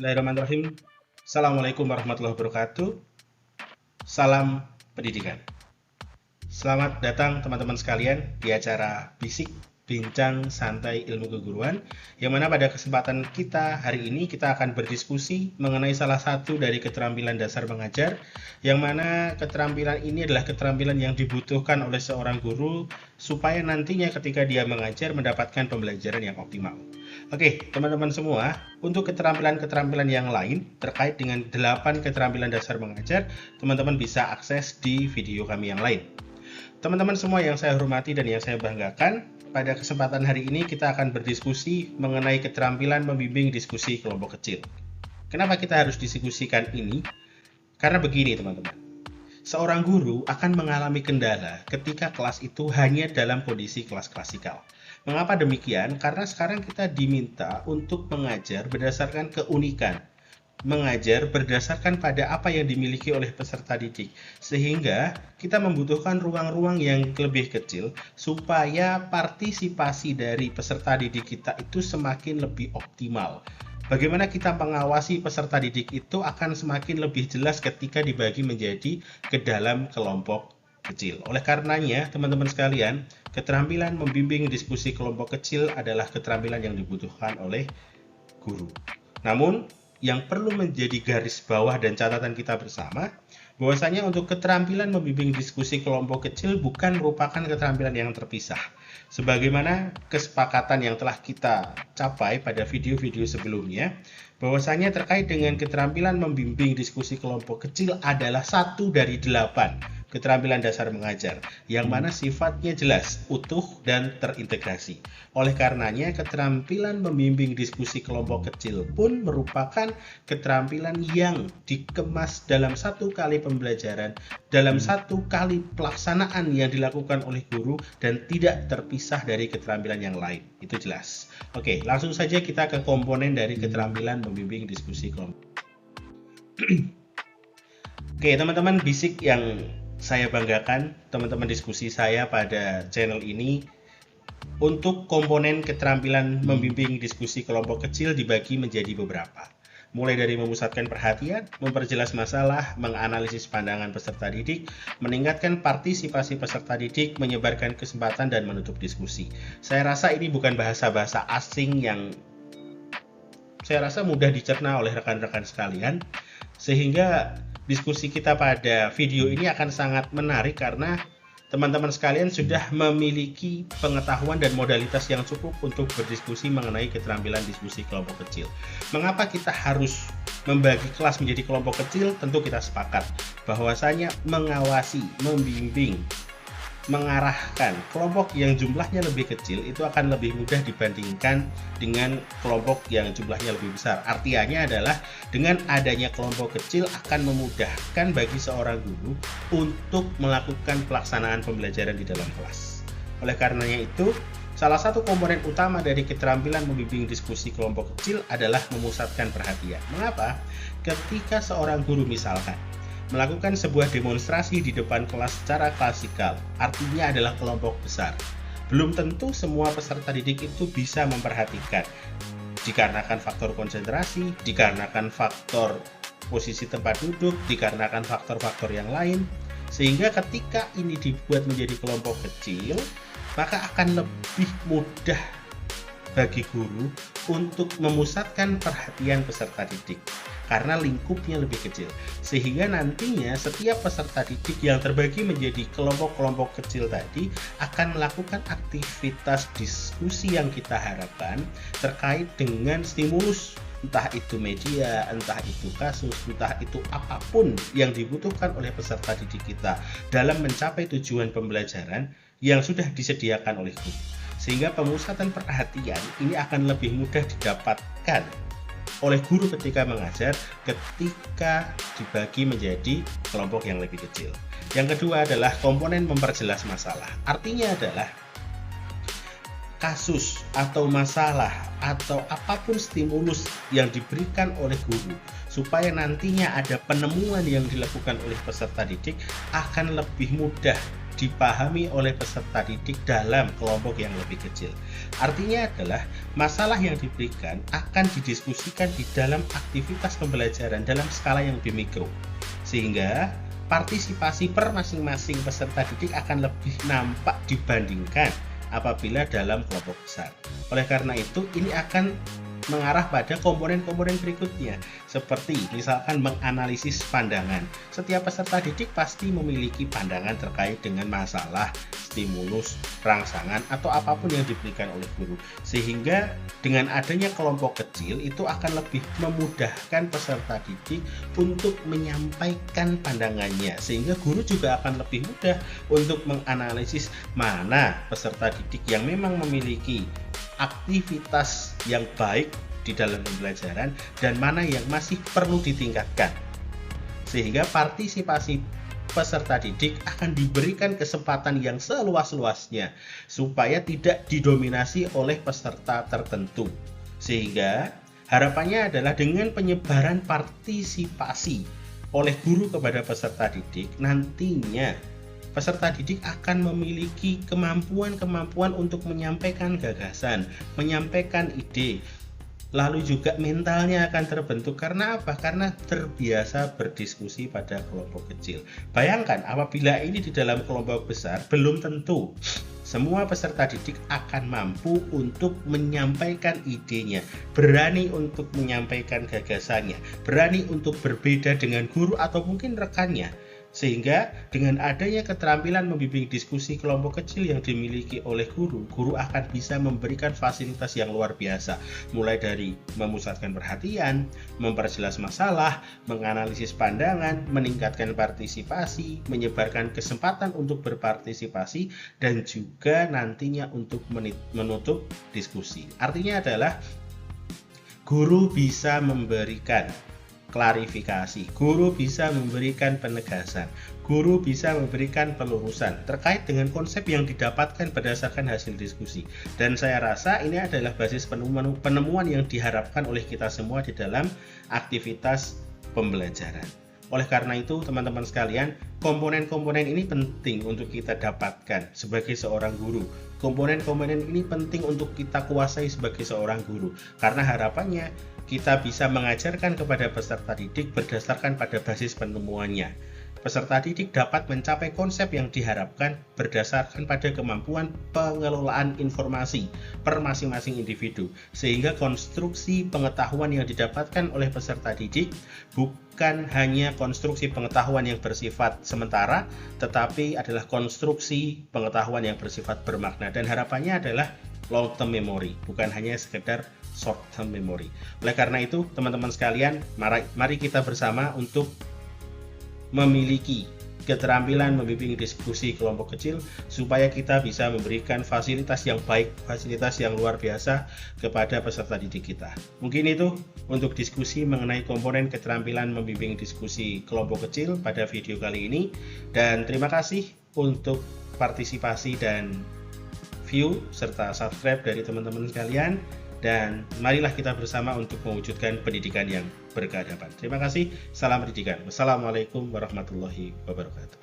Bismillahirrahmanirrahim. Assalamualaikum warahmatullahi wabarakatuh. Salam pendidikan. Selamat datang teman-teman sekalian di acara Bisik Bincang Santai Ilmu Keguruan, yang mana pada kesempatan kita hari ini kita akan berdiskusi mengenai salah satu dari keterampilan dasar mengajar, yang mana keterampilan ini adalah keterampilan yang dibutuhkan oleh seorang guru supaya nantinya ketika dia mengajar mendapatkan pembelajaran yang optimal. Oke, teman-teman semua, untuk keterampilan-keterampilan yang lain terkait dengan 8 keterampilan dasar mengajar, teman-teman bisa akses di video kami yang lain. Teman-teman semua yang saya hormati dan yang saya banggakan, pada kesempatan hari ini kita akan berdiskusi mengenai keterampilan membimbing diskusi kelompok kecil. Kenapa kita harus diskusikan ini? Karena begini teman-teman, seorang guru akan mengalami kendala ketika kelas itu hanya dalam kondisi kelas klasikal. Mengapa demikian? Karena sekarang kita diminta untuk mengajar berdasarkan keunikan, mengajar berdasarkan pada apa yang dimiliki oleh peserta didik, sehingga kita membutuhkan ruang-ruang yang lebih kecil supaya partisipasi dari peserta didik kita itu semakin lebih optimal. Bagaimana kita mengawasi peserta didik itu akan semakin lebih jelas ketika dibagi menjadi ke dalam kelompok kecil. Oleh karenanya, teman-teman sekalian, keterampilan membimbing diskusi kelompok kecil adalah keterampilan yang dibutuhkan oleh guru. Namun, yang perlu menjadi garis bawah dan catatan kita bersama, bahwasanya untuk keterampilan membimbing diskusi kelompok kecil bukan merupakan keterampilan yang terpisah. Sebagaimana kesepakatan yang telah kita capai pada video-video sebelumnya, bahwasanya terkait dengan keterampilan membimbing diskusi kelompok kecil adalah satu dari 8 keterampilan dasar mengajar, yang mana sifatnya jelas, utuh, dan terintegrasi. Oleh karenanya, keterampilan membimbing diskusi kelompok kecil pun merupakan keterampilan yang dikemas dalam satu kali pembelajaran, dalam satu kali pelaksanaan yang dilakukan oleh guru, dan tidak terpisah dari keterampilan yang lain. Itu jelas. Oke, langsung saja kita ke komponen dari keterampilan membimbing diskusi kelompok. Oke, teman-teman bisik yang saya banggakan, teman-teman diskusi saya pada channel ini, untuk komponen keterampilan membimbing diskusi kelompok kecil dibagi menjadi beberapa. Mulai dari memusatkan perhatian, memperjelas masalah, menganalisis pandangan peserta didik, meningkatkan partisipasi peserta didik, menyebarkan kesempatan, dan menutup diskusi. Saya rasa ini bukan bahasa-bahasa asing yang saya rasa mudah dicerna oleh rekan-rekan sekalian, sehingga diskusi kita pada video ini akan sangat menarik karena teman-teman sekalian sudah memiliki pengetahuan dan modalitas yang cukup untuk berdiskusi mengenai keterampilan diskusi kelompok kecil. Mengapa kita harus membagi kelas menjadi kelompok kecil? Tentu kita sepakat bahwasanya mengawasi, membimbing, mengarahkan kelompok yang jumlahnya lebih kecil itu akan lebih mudah dibandingkan dengan kelompok yang jumlahnya lebih besar. Artinya adalah dengan adanya kelompok kecil akan memudahkan bagi seorang guru untuk melakukan pelaksanaan pembelajaran di dalam kelas. Oleh karenanya itu, salah satu komponen utama dari keterampilan membimbing diskusi kelompok kecil adalah memusatkan perhatian. Mengapa? Ketika seorang guru misalkan melakukan sebuah demonstrasi di depan kelas secara klasikal, artinya adalah kelompok besar, belum tentu semua peserta didik itu bisa memperhatikan, dikarenakan faktor konsentrasi, dikarenakan faktor posisi tempat duduk, dikarenakan faktor-faktor yang lain, sehingga ketika ini dibuat menjadi kelompok kecil, maka akan lebih mudah bagi guru untuk memusatkan perhatian peserta didik karena lingkupnya lebih kecil, sehingga nantinya setiap peserta didik yang terbagi menjadi kelompok-kelompok kecil tadi akan melakukan aktivitas diskusi yang kita harapkan terkait dengan stimulus, entah itu media, entah itu kasus, entah itu apapun yang dibutuhkan oleh peserta didik kita dalam mencapai tujuan pembelajaran yang sudah disediakan oleh guru. Sehingga pemusatan perhatian ini akan lebih mudah didapatkan oleh guru ketika mengajar ketika dibagi menjadi kelompok yang lebih kecil. Yang kedua adalah komponen memperjelas masalah. Artinya adalah kasus atau masalah atau apapun stimulus yang diberikan oleh guru supaya nantinya ada penemuan yang dilakukan oleh peserta didik akan lebih mudah dipahami oleh peserta didik dalam kelompok yang lebih kecil. Artinya adalah masalah yang diberikan akan didiskusikan di dalam aktivitas pembelajaran dalam skala yang lebih mikro, sehingga partisipasi per masing-masing peserta didik akan lebih nampak dibandingkan apabila dalam kelompok besar. Oleh karena itu, ini akan mengarah pada komponen-komponen berikutnya, seperti misalkan menganalisis pandangan. Setiap peserta didik pasti memiliki pandangan terkait dengan masalah, stimulus, rangsangan, atau apapun yang diberikan oleh guru. Sehingga dengan adanya kelompok kecil itu akan lebih memudahkan peserta didik untuk menyampaikan pandangannya, sehingga guru juga akan lebih mudah untuk menganalisis mana peserta didik yang memang memiliki aktivitas yang baik di dalam pembelajaran dan mana yang masih perlu ditingkatkan, sehingga partisipasi peserta didik akan diberikan kesempatan yang seluas-luasnya supaya tidak didominasi oleh peserta tertentu. Sehingga harapannya adalah dengan penyebaran partisipasi oleh guru kepada peserta didik, nantinya peserta didik akan memiliki kemampuan-kemampuan untuk menyampaikan gagasan, menyampaikan ide, lalu juga mentalnya akan terbentuk. Karena apa? Karena terbiasa berdiskusi pada kelompok kecil. Bayangkan apabila ini di dalam kelompok besar, belum tentu semua peserta didik akan mampu untuk menyampaikan idenya, berani untuk menyampaikan gagasannya, berani untuk berbeda dengan guru atau mungkin rekannya. Sehingga dengan adanya keterampilan membimbing diskusi kelompok kecil yang dimiliki oleh guru, guru akan bisa memberikan fasilitas yang luar biasa, mulai dari memusatkan perhatian, memperjelas masalah, menganalisis pandangan, meningkatkan partisipasi, menyebarkan kesempatan untuk berpartisipasi, dan juga nantinya untuk menutup diskusi. Artinya adalah guru bisa memberikan klarifikasi, guru bisa memberikan penegasan, guru bisa memberikan pelurusan terkait dengan konsep yang didapatkan berdasarkan hasil diskusi. Dan saya rasa ini adalah basis penemuan yang diharapkan oleh kita semua di dalam aktivitas pembelajaran. Oleh karena itu, teman-teman sekalian, komponen-komponen ini penting untuk kita dapatkan sebagai seorang guru. Komponen-komponen ini penting untuk kita kuasai sebagai seorang guru, karena harapannya kita bisa mengajarkan kepada peserta didik berdasarkan pada basis penemuannya. Peserta didik dapat mencapai konsep yang diharapkan berdasarkan pada kemampuan pengelolaan informasi per masing-masing individu, sehingga konstruksi pengetahuan yang didapatkan oleh peserta didik bukan hanya konstruksi pengetahuan yang bersifat sementara, tetapi adalah konstruksi pengetahuan yang bersifat bermakna, dan harapannya adalah long term memory, bukan hanya sekedar short term memory. Oleh karena itu, teman-teman sekalian, mari kita bersama untuk memiliki keterampilan membimbing diskusi kelompok kecil supaya kita bisa memberikan fasilitas yang baik, fasilitas yang luar biasa kepada peserta didik kita. Mungkin itu untuk diskusi mengenai komponen keterampilan membimbing diskusi kelompok kecil pada video kali ini, dan terima kasih untuk partisipasi dan view serta subscribe dari teman-teman sekalian. Dan marilah kita bersama untuk mewujudkan pendidikan yang berkeadaban. Terima kasih, salam pendidikan. Wassalamualaikum warahmatullahi wabarakatuh.